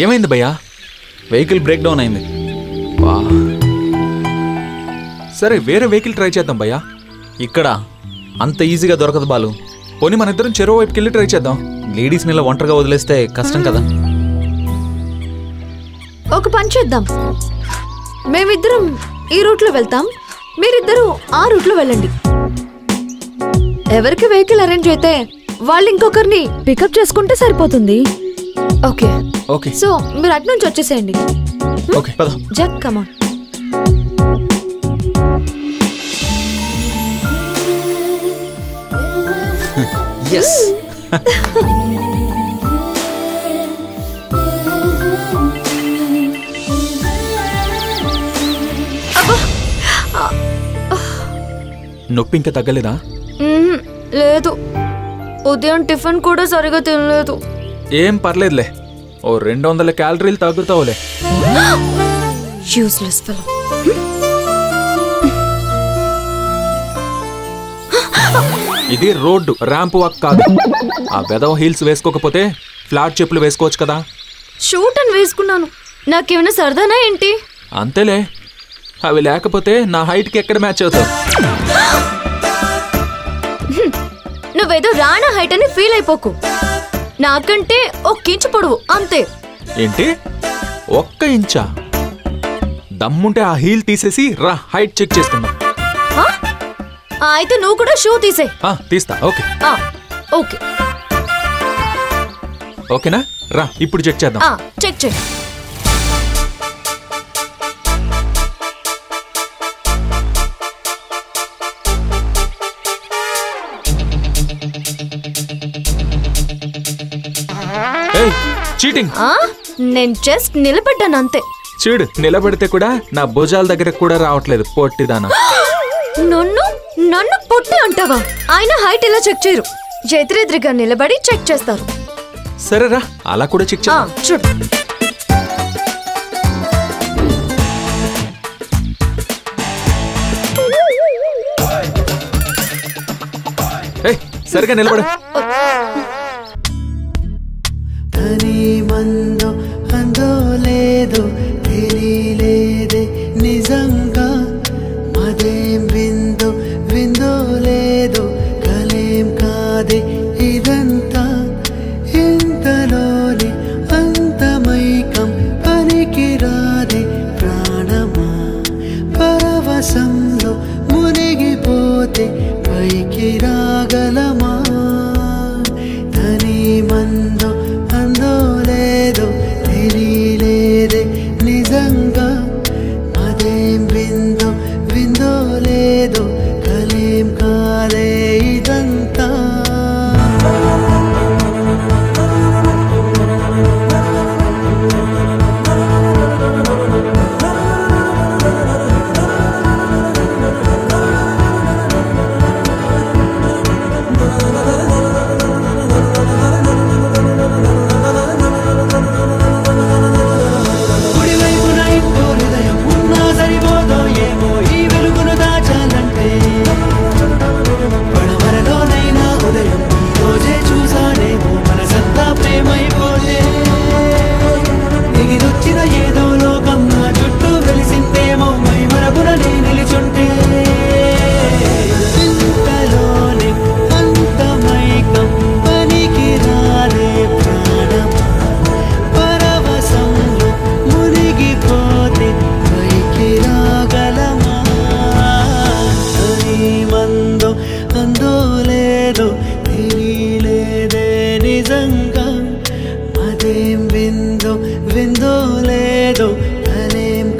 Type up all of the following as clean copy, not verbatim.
ఏమైంది భయ్యా? Vehicle break down అయింది. సరే వేరే వెహికల్ ట్రై చేద్దాం భయ్యా. ఇక్కడ అంత ఈజీగా దొరకదు బాలు. పోనీ మన ఇద్దరం చెరువు వైపుకి వెళ్ళి ట్రై చేద్దాం. లేడీస్ని ఇలా ఒంటరిగా వదిలేస్తే కష్టం కదా. ఒక పని చేద్దాం, మేమిద్దరం ఈ రూట్లో వెళ్తాం, మీరిద్దరూ ఆ రూట్లో వెళ్ళండి. ఎవరికి వెహికల్ అరేంజ్ అయితే వాళ్ళు ఇంకొకరిని పికప్ చేసుకుంటే సరిపోతుంది. Okay okay. సో మీరు అటు నుంచి వచ్చేసేయండి. ఓకే పద. జక్ కమాన్. yes. నొప్పి ఇంకా తగ్గలేదా? లేదు, ఉదయం టిఫిన్ కూడా సరిగా తినలేదు. ఏం పర్లేదులే, ఓ 200 క్యాలరీలు తగ్గుతావులే. Useless fellow. ఇది రోడ్డు, ర్యాంప్ వాక్ కాదు. ఆ వెదవ హీల్స్ వేసుకోకపోతే ఫ్లాట్ చెప్పులు వేసుకోవచ్చు కదా. షూట్ అని వేసుకున్నాను, నాకేమైనా సరదానా ఏంటి? అంతేలే, అవి లేకపోతే నా హైట్కి ఎక్కడ మ్యాచ్ అవుతావు? నువ్వేదో రానా హైట్ అని ఫీల్ అయిపోకు. నాకంటే 1 ఇంచు పొడవు అంతే. ఏంటి 1 ఇంచా? దమ్ముంటే ఆ హీల్ తీసేసి రా, హైట్ చెక్ చేసుకుందాం. అయితే నువ్వు కూడా షూ తీసే. తీస్తా. ఓకే ఓకే ఓకేనా? రా ఇప్పుడు చెక్ చేద్దాం. చెక్ చేయి. చీటింగ్. నేను జస్ట్ నిలబడ్డాను అంతే. చూడు, నిలబడితే కూడా నా భుజాల దగ్గర కూడా రావట్లేదు పొట్టిదానా. నన్ను పొట్టి అంటావా? ఆయన హైట్ ఇలా చెక్ చేయరు, ఎదురెదురుగా నిలబడి చెక్ చేస్తారు. సరేరా, అలా కూడా చెక్ చేద్దాం. చూడు. సరిగా నిలబడు. మందో అందో లేదో తెలియలేదే నిజంగా, మదేం విందో విందో లేదో కలేం కాదే ఇదంతా, ఇంతలోనే అంతమైకం పనికి రాదే ప్రాణమా, పరవశంలో మునిగిపోతే పైకి రాగలమా, తని మందో అందో లేదో తెలియలేదే నిజంగా, మదేం విందో విందో లేదో కలేం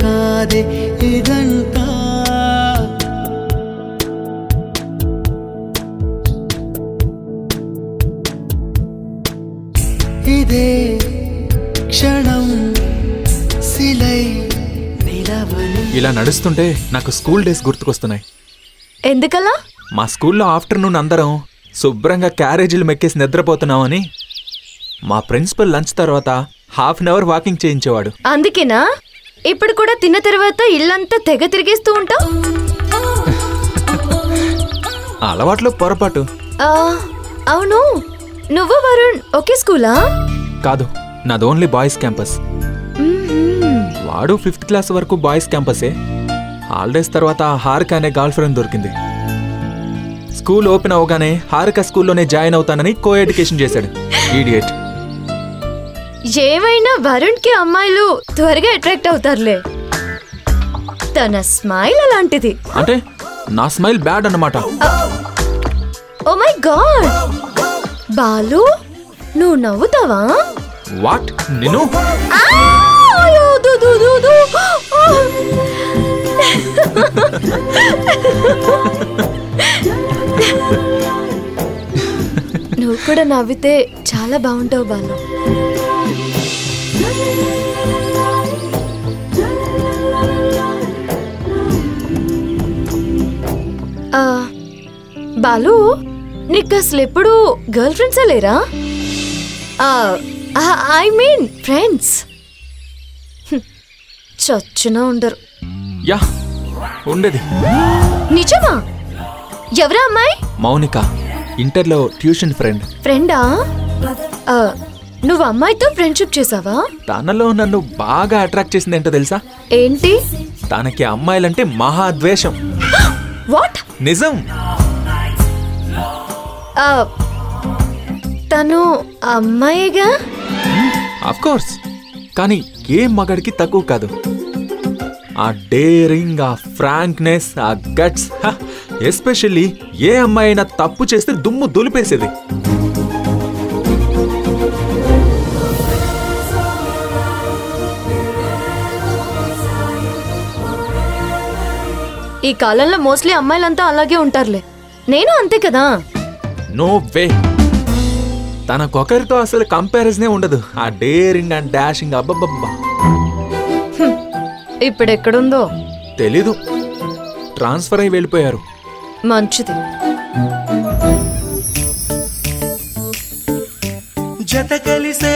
కాదే ఇదంతా. ఇదే క్షణం సిలై నిలవని. ఇలా నడుస్తుంటే నాకు స్కూల్ డేస్ గుర్తుకొస్తున్నాయి. ఎందుకలా? మా స్కూల్లో ఆఫ్టర్నూన్ అందరం శుభ్రంగా క్యారేజీలు మెక్కేసి నిద్రపోతున్నామని మా ప్రిన్సిపల్ లంచ్ తర్వాత ½ అన్ అవర్ వాకింగ్ చేయించేవాడు. అందుకేనా ఇప్పుడు కూడా తిన్న తర్వాత ఇల్లంతా తెగ తిరిగేస్తూ ఉంటావు? అలవాట్లో పొరపాటు. అవును, నువ్వు వరుణ్ ఒకే స్కూలా? కాదు, నాది ఓన్లీ బాయ్స్ క్యాంపస్. వాడు 5th క్లాస్ వరకు బాయ్స్ క్యాంపసే. హాలిడేస్ తర్వాత హారిక అనే గర్ల్ ఫ్రెండ్ దొరికింది. స్కూల్ ఓపెన్ అవగానే హారిక స్కూల్లోనే జాయిన్ అవుతానని కో ఎడ్యుకేషన్ చేశాడు. ఈడియట్. ఏమైనా వరుణ్ కి అమ్మాయిలు త్వరగా అట్రాక్ట్ అవుతారులే. తన స్మైల్ అలాంటిది. అంటే నా స్మైల్ బ్యాడ్ అన్నమాట. ఓ మై గాడ్, బాలు నువ్వు నవ్వుతావా? వాట్? నిన్ను నువ్వు కూడా నవ్వితే చాలా బాగుంటావు బాలు. బాలు, నీకు అసలు ఎప్పుడు గర్ల్ ఫ్రెండ్సే లేరా? I mean friends. చచ్చునా ఉండరు. యా, ఉండేది. నిజమా? ఎవరా అమ్మాయి? మౌనిక, ఇంటర్లో ట్యూషన్ ఫ్రెండ్. ఫ్రెండా? నువ్వు అమ్మాయితో ఫ్రెండ్షిప్ చేసావా? తనలో నన్ను బాగా అట్రాక్ట్ చేసింది ఏంటో తెలుసా? ఏంటి? తనకి అమ్మాయిలంటే మహా ద్వేషం. వాట్? నిజం. తను అమ్మాయిగా? Of course. కానీ ఏ మగాడికి తక్కువ కాదు. ఆ డేరింగ్, ఆ ఫ్రాంక్నెస్, ఆ గట్స్, ఎస్పెషల్లీ ఏ అమ్మాయి అయినా తప్పు చేస్తే దుమ్ము దులిపేసేది. ఈ కాలంలో మోస్ట్లీ అమ్మాయిలంతా అలాగే ఉంటారులే. నేను అంతే కదా. No way. తనకొకరితో అసలు కంపారిజనే ఉండదు. ఆ డేరింగ్ అండ్ డాషింగ్, అబ్బబ్బబ్బా. ఇప్పుడెక్కడుందో తెలీదు. ట్రాన్స్ఫర్ అయి వెళ్ళిపోయారు. మంచిది. జత కలిసే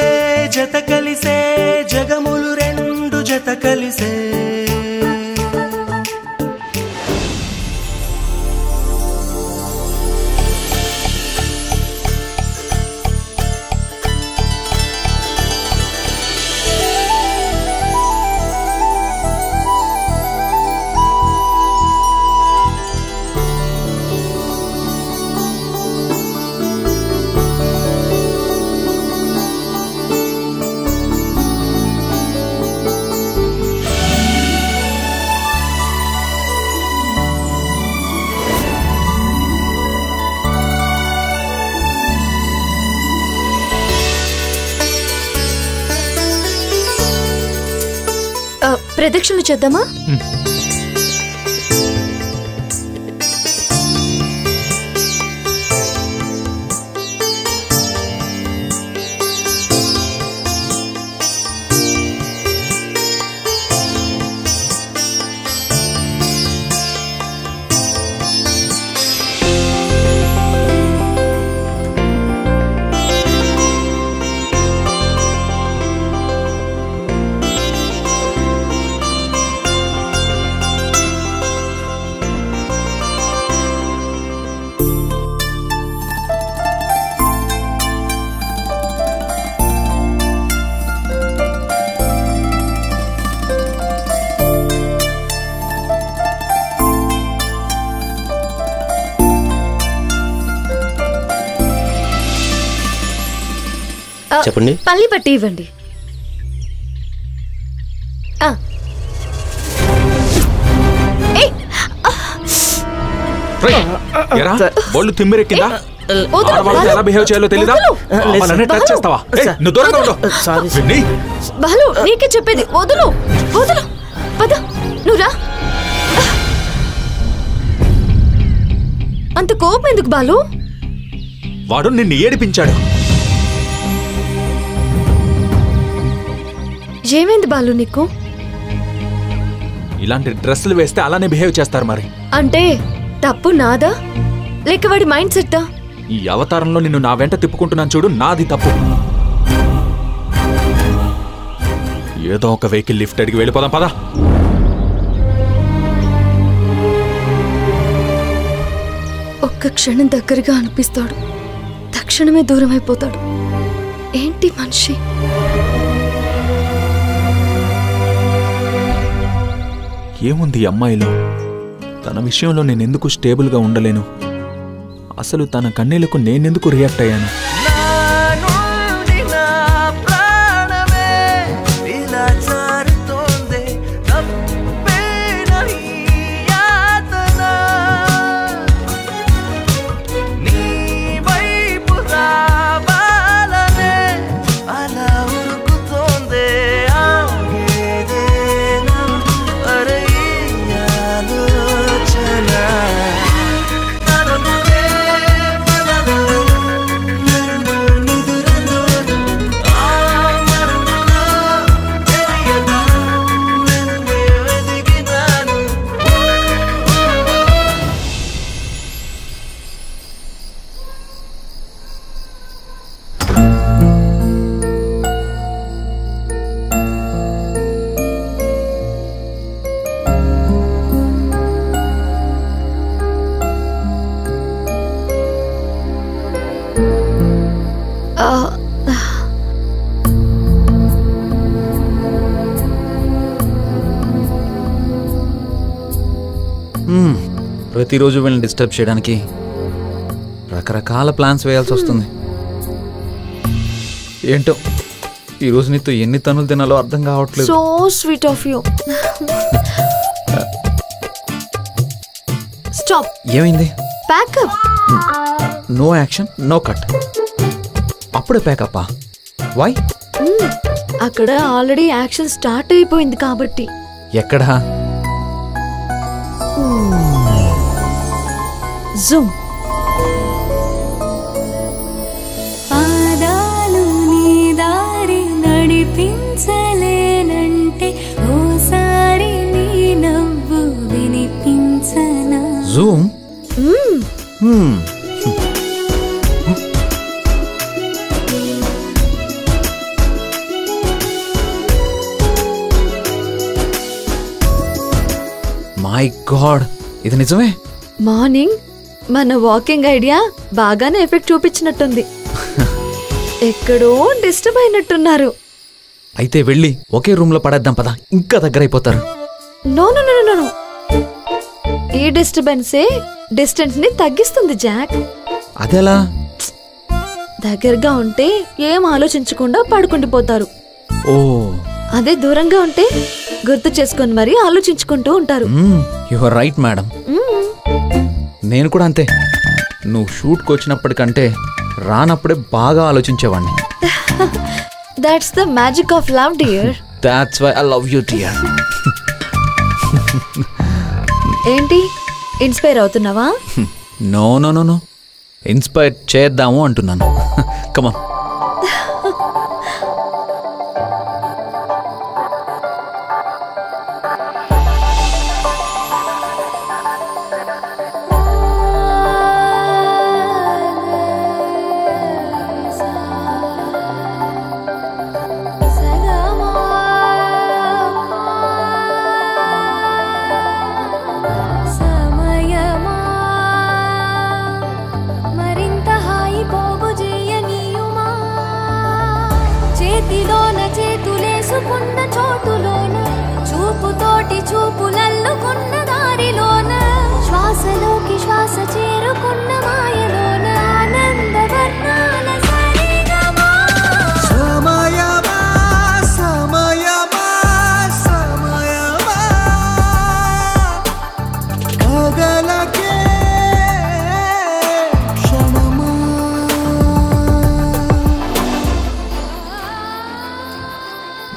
జత కలిసే జగములు రెండు జత కలిసే. ప్రదక్షిణలు చేద్దామా? చెప్పండి. పల్లి పట్టి ఇవ్వండి. బోళ్ళు తిమ్మిరెక్కిందా? ఎలా బిహేవ్ చేయాలో తెలీదా? టచ్ చేస్తావా? నువ్వు దూరంగా ఉండు. బాలు, నీకే చెప్పేది. వదులు వదులు. పద, నువ్వు రా. అంత కోపం ఎందుకు బాలు? వాడు నిన్ను ఏడిపించాడు. ఏమైంది బాలు నీకు? ఇలాంటి డ్రెస్సులు వేస్తే అలానే బిహేవ్ చేస్తారు మరి. అంటే తప్పు నాదా లేక వాడి మైండ్ సెట్టా? ఈ అవతారంలో నిన్ను నా వెంట తిప్పుకుంటున్నాను చూడు, నాది తప్పు. ఏదో ఒక వెహికల్ లిఫ్ట్ అడిగి వెళ్ళిపోదాం పదా. ఒక్క క్షణం దగ్గరగా అనిపిస్తాడు, తక్షణమే దూరం అయిపోతాడు. ఏంటి మనిషి? ఏముంది ఈ అమ్మాయిలో? తన విషయంలో నేనెందుకు స్టేబుల్గా ఉండలేను? అసలు తన కన్నీళ్లకు నేనెందుకు రియాక్ట్ అయ్యాను? ప్రతిరోజు వీళ్ళని డిస్టర్బ్ చేయడానికి రకరకాల ప్లాన్స్ వేయాల్సి వస్తుంది. ఏంటో ఈరోజు నీతో ఎన్ని తనులు తినాలో అర్థం కావట్లేదు. So sweet of you. Stop. ఏమైంది? Pack up. No action no cut. అప్పుడే ప్యాకప్పా? వై? అక్కడ ఆల్రెడీ యాక్షన్ స్టార్ట్ అయిపోయింది కాబట్టి. ఎక్కడా? జూమ్. పాదాలు నీ దారి నడిపించలేనంటే ఓసారి నీ నవ్వు వినిపించనా? జూమ్. మై గాడ్, ఇది నిజమే. మార్నింగ్ మన వాకింగ్ ఐడియా బాగానే ఎఫెక్ట్ చూపించినట్టుంది. ఎక్కడో డిస్టర్బ్ అయినట్టున్నారు. అయితే వెళ్ళి ఒకే రూమ్ లో పడేద్దాం పదా, ఇంకా దగ్గర అయిపోతారు. No no no no no. ఈ డిస్టర్బెన్సే డిస్టెన్స్ ని తగ్గిస్తుంది జాక్. అదెలా? దగ్గరగా ఉంటే ఏం ఆలోచించకుండా పడుకుండిపోతారు. ఓ, అదే దూరంగా ఉంటే గుర్తు చేసుకొని మరీ ఆలోచించుకుంటూ ఉంటారు. You are right madam. నేను కూడా అంతే. నువ్వు షూట్కి వచ్చినప్పటికంటే రానప్పుడే బాగా ఆలోచించేవాడిని. That's the magic of love dear. That's why I love you dear. ఏంటి ఇన్స్పైర్ అవుతున్నావా? No no no no, inspire చేద్దాము అంటున్నాను. కమాన్. చేతిలోన చేతులేసుకున్న చోటులోన చూపుతోటి చూపులల్లుకున్న దారిలోన శ్వాసలోకి శ్వాస చేరుకున్న మాయలోన ఆనందవర్ణాల సరిగమా. సమయమా సమయమా సమయమా కదలకే క్షణమా.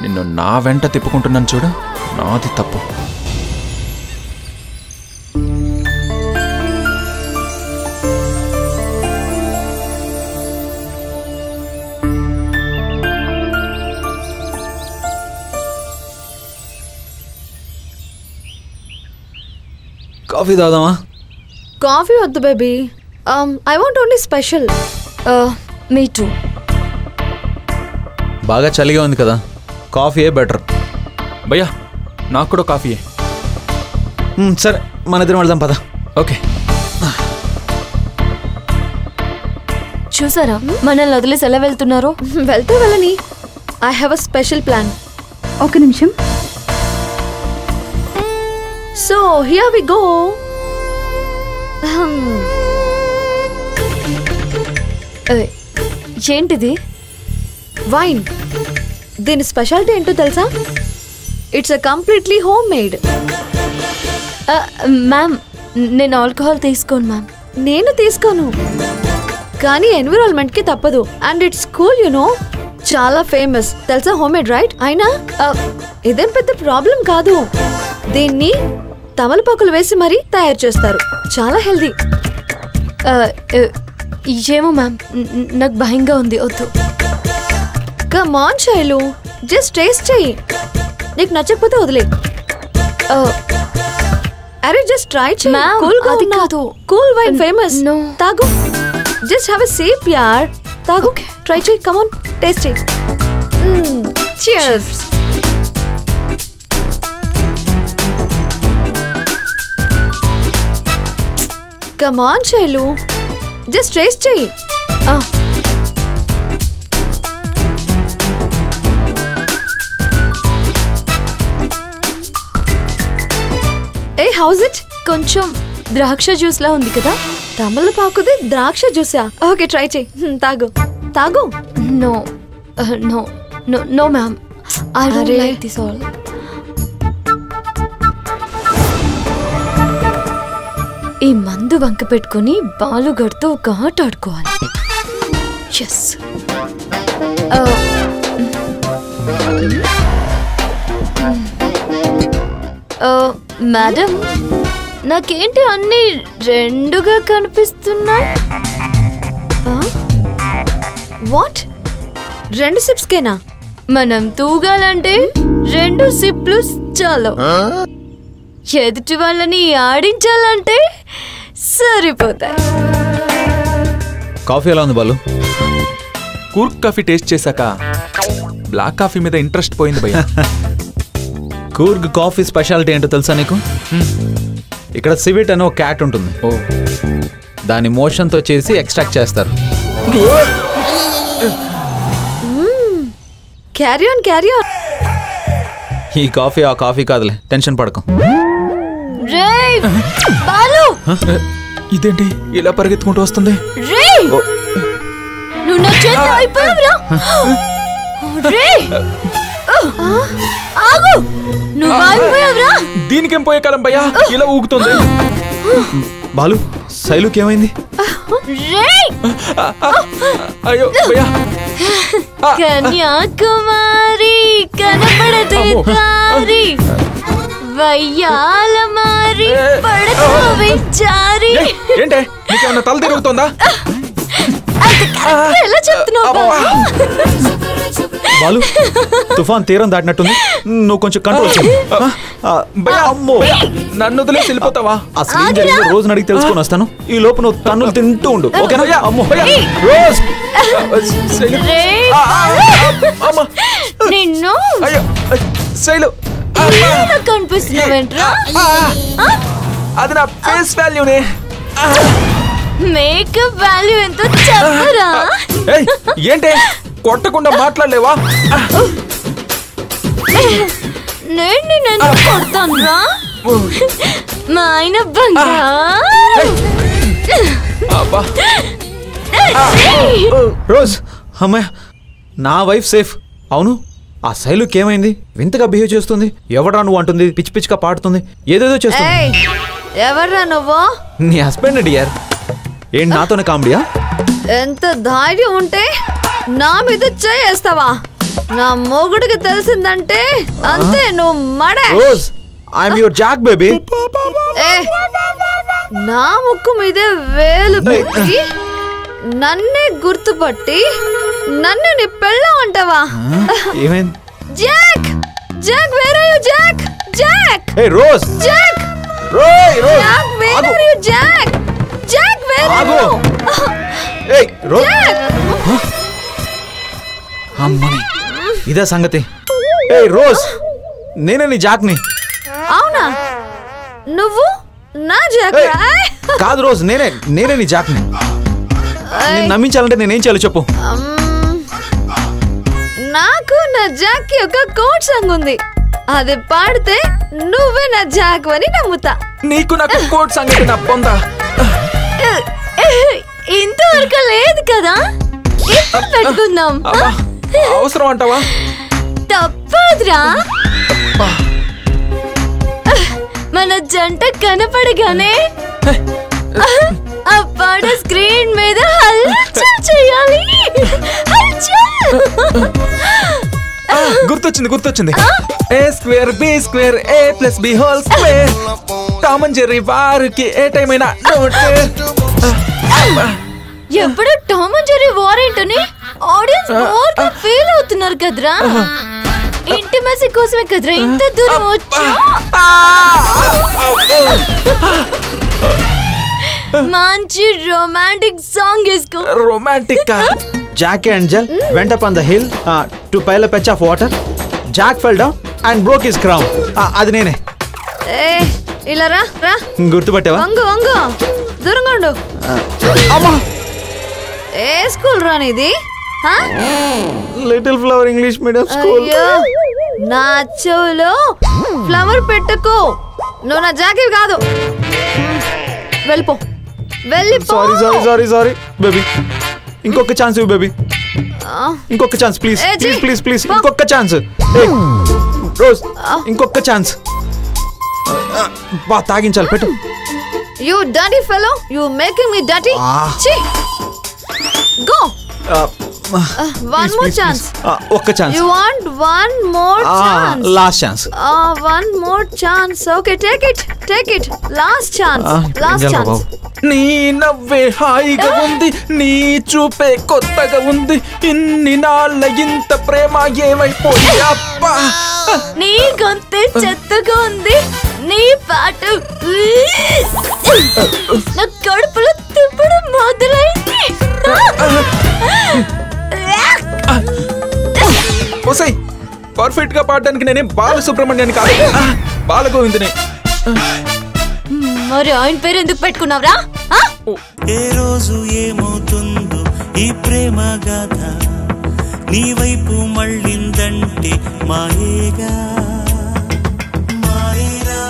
నిన్ను నా వెంట తిప్పుకుంటున్నాను చూడు, నాది తప్పు. కాఫీ తాగుదామా? కాఫీ వద్దు baby. I want only special. Me two. బాగా చలిగా ఉంది కదా, కాఫీయే బెటర్. భయ్యా నాకు కూడా కాఫీయే. సరే, మన ఇద్దరం వెళ్దాం పదా. ఓకే. చూసారా మనల్ని వదిలేసి ఎలా వెళ్తున్నారు? వెళ్తే వెళ్ళని. I have a special plan. ఒక నిమిషం. So here we go. ఏంటిది? వైన్. దీని స్పెషాలిటీ ఏంటో తెలుసా? It's completely homemade. Ma'am, నేను ఆల్కహాల్ తీసుకోను మ్యామ్. నేను తీసుకోను, కానీ ఎన్విరాన్మెంట్ కి తప్పదు. And it's cool, you know. చాలా ఫేమస్ తెలుసా, హోమ్ మేడ్, రైట్? అయినా ఇదేం పెద్ద ప్రాబ్లం కాదు. దీన్ని తమలపాకులు వేసి మరీ తయారు చేస్తారు. చాలా హెల్దీ. ఏమో మ్యామ్, నాకు భయంగా ఉంది, వద్దు. Come on Shailu, just taste చెయ్యి. నీకు నచ్చకపోతే వదిలే. అరే జస్ట్ ట్రై చెయ్యి. Ma'am, కూల్ గా అది ఉన్నా. కాదు. Cool wine famous. No. తాగు. జస్ట్ హ్యావ్ ఎ సిప్ యార్. తాగు. ట్రై చెయ్యి. కమ్ ఆన్, టేస్ట్ చెయ్యి. Cheers. Come on Shailu, just taste చెయ్యి. ఏ హౌస్ ఇట్? కొంచెం ద్రాక్ష జ్యూస్ లా ఉంది కదా. తమలపాకుది ద్రాక్ష జ్యూసా? ఓకే, ట్రై చెయ్యి. తాగు తాగు. No no no no ma'am, I don't అరే. Like this all. ఈ మందు వంక పెట్టుకుని బాలుగడితో ఒక ఆట ఆడుకోవాలి. ఎస్. మేడం, నాకేంటి అన్ని రెండుగా కనిపిస్తున్నాయి? వాట్? 2 సిప్స్ కేనా? మనం తూగాలంటే 2 సిప్లు చాలు. ఎదుటి వాళ్ళని ఆడించాలంటే సరిపోతాయి. కాఫీ ఎలా ఉంది బాలు? కూర్గ్ కాఫీ టేస్ట్ చేశాక బ్లాక్ కాఫీ మీద ఇంట్రెస్ట్ పోయింది భయ్యా. కూర్గ్ కాఫీ స్పెషాలిటీ ఏంటో తెలుసా నీకు? ఇక్కడ సివిట్ అనే ఒక క్యాట్ ఉంటుంది. ఓ, దాని మోషన్తో చేసి ఎక్స్ట్రాక్ట్ చేస్తారు. Carry on, carry on. ఈ కాఫీ ఆ కాఫీ కాదులే, టెన్షన్ పడకు. రేయ్ బాలు, ఇదేంటి ఇలా పరిగెత్తుకుంటూ వస్తుంది? రేయ్ నువ్వు నా చేతిలో అయిపోయావురా. రేయ్ ఆగు, నువ్వు అయిపోయావురా. దీనికేం పోయే కాలం భయ్యా, ఇలా ఊగుతుంది. బాలు, శైలుకి ఏమైంది? రేయ్ అయ్యో భయ్యా. కన్యాకుమారి కనపడదే దారి, వయ్యాలమారి పడతావే జారి. ఏంటే నీకేమన్నా తల తిరుగుతుందా? ఎలా చెప్తున్నావు? బాలు, తుఫాన్ తీరం దాటినట్టుంది, నువ్వు కొంచెం కంట్రోల్ చేయి. భయ్యా, అమ్మో, నన్ను వదిలేసి వెళ్ళిపోతావా? అసలు ఏం జరిగిందో రోజు అడిగి తెలుసుకొని వస్తాను. ఈ లోపు నువ్వు తన్నులు తింటూ ఉండు, ఓకేనా? భయ్యా, అమ్మో, భయ్యా, రోజ్. శైలు. రేయ్ అమ్మా. నిన్ను అయ్యో శైలు. ఇలా కనిపిస్తున్నావేంట్రా? అది నా ఫేస్ వాల్యూనే. మేకప్ వాల్యూ ఎంతో చెప్పరా? ఏయ్, ఏంటే కొట్టకుండా మాట్లాడలేవా? నేను నిన్నెందుకు కొడతానురా? మా ఆయన బంగా. అబ్బా. రోజ్, అమ్మాయి, నా వైఫ్ సేఫ్. అవును, ఆ శైలుకి ఏమైంది? వింతగా బిహేవ్ చేస్తుంది. ఎవడ్రా నువ్వు అంటుంది, పిచ్చి పిచ్చిగా పాడుతుంది, ఏదేదో చేస్తుంది. ఏయ్, ఎవర్రా నువ్వు? నీ హస్బెండ్ డియర్. ఏంటి నాతోనే కామెడీయా? ఎంత ధైర్యం ఉంటే నా మీద చేస్తావా? నా మొగుడికి తెలిసిందంటే అంతే, నువ్వు మడే. Rose, I'm your Jack baby. ఏ, నా ముక్కు మీదే వేలు పెట్టి నన్నే గుర్తుపట్టి నన్ను నీ పెళ్ళం అంటావా? ఏమైంది? Jack, Jack, where are you? Jack, Jack, ఏ రోజ్, జాక్, రోయ్, రోజ్, జాక్, వేర్ ఆగు. Are you? Jack, Jack, where are ఆగు. యు? ఏయ్ రోజ్. జాక్. అమ్మని, ఇదే సంగతి. ఏయ్ రోజ్, నేనే నీ జాక్ని. అవునా? నువ్వు నా జాక్? ఏయ్, కాదు రోజ్, నేనే నీ జాక్ని. నేను నమ్మించాలంటే నేనేం చేయాలో చెప్పు. నాకు నా జాక్ కి ఒక కోట్ సాంగ్ ఉంది, అది పాడితే నువ్వే నా జాక్ అని నమ్ముతా. నీకు నాకు కోట్ సంగతి నా పొందా. ఇంతవరకు లేదు కదా, ఇప్పుడు పెట్టుకుందాం. అవసరం అంటావా? తప్పదురా. మన జంట కనపడగానే ఆ పాట స్క్రీన్ మీద హల్చల్ చేయాలి. గుర్తొచ్చింది. A square B square A plus B whole square. Tom and Jerry వారికి ఏ టైం అయినా నోటే. ఎప్పుడు టామ్ అండ్ జెర్రీ వారేంటని ఆడియన్స్ బోర్గా ఫీల్ అవుతున్నారు కదరా. ఇంటిమసీ కోసమే కదరా ఇంత దూరం వచ్చా. మంచి రొమాంటిక్ సాంగ్ వేసుకో. Romantic. Jack and Jill went up on the hill to pile a patch of water. Jack fell down and broke his crown. అది నేనే. ఇలా రా రా. గుర్తుపట్టావా? వంగు దూరంగా ఉండు. ఏ స్కూల్ రానిది? Little flower English medium school. నా చెవులో ఫ్లవర్ పెట్టుకో. నువ్వు నా జాకెట్ కాదు. వెళ్ళిపో. Sorry baby. ఇంకొక ఛాన్స్ ఇవ్వు బేబీ. ఇంకొక ఛాన్స్ ప్లీజ్. ఇంకొక ఛాన్స్ రోజ్. ఇంకొక ఛాన్స్. బా తాగించాలి పెట్టు. You dirty fellow, you making me dirty. Go. One more chance. ఒక్క chance. You want one more chance? Last chance. One more chance. Okay, take it. Last chance. నీ నవ్వే హాయిగా ఉంది, నీ చూపే కొత్తగా ఉంది, ఇన్ని నాళ్ళ ఇంత ప్రేమ ఏమైపోయి అబ్బా. నీ గొంతే చెత్తగా ఉంది, నీ పాట నా కడుపులో తిప్పడం మొదలైంది. ఓసై పర్ఫెక్ట్ గా పాడడానికి నేనేం బాలసుబ్రహ్మణ్యాన్ని కాదు, బాలగోవిందుని. మరి ఆయన పేరు ఎందుకు పెట్టుకున్నావురా? ఏ రోజు ఏమవుతుందో ఈ ప్రేమ గాథ, నీ వైపు మళ్ళిందంటే మాయేగా. మాయేరా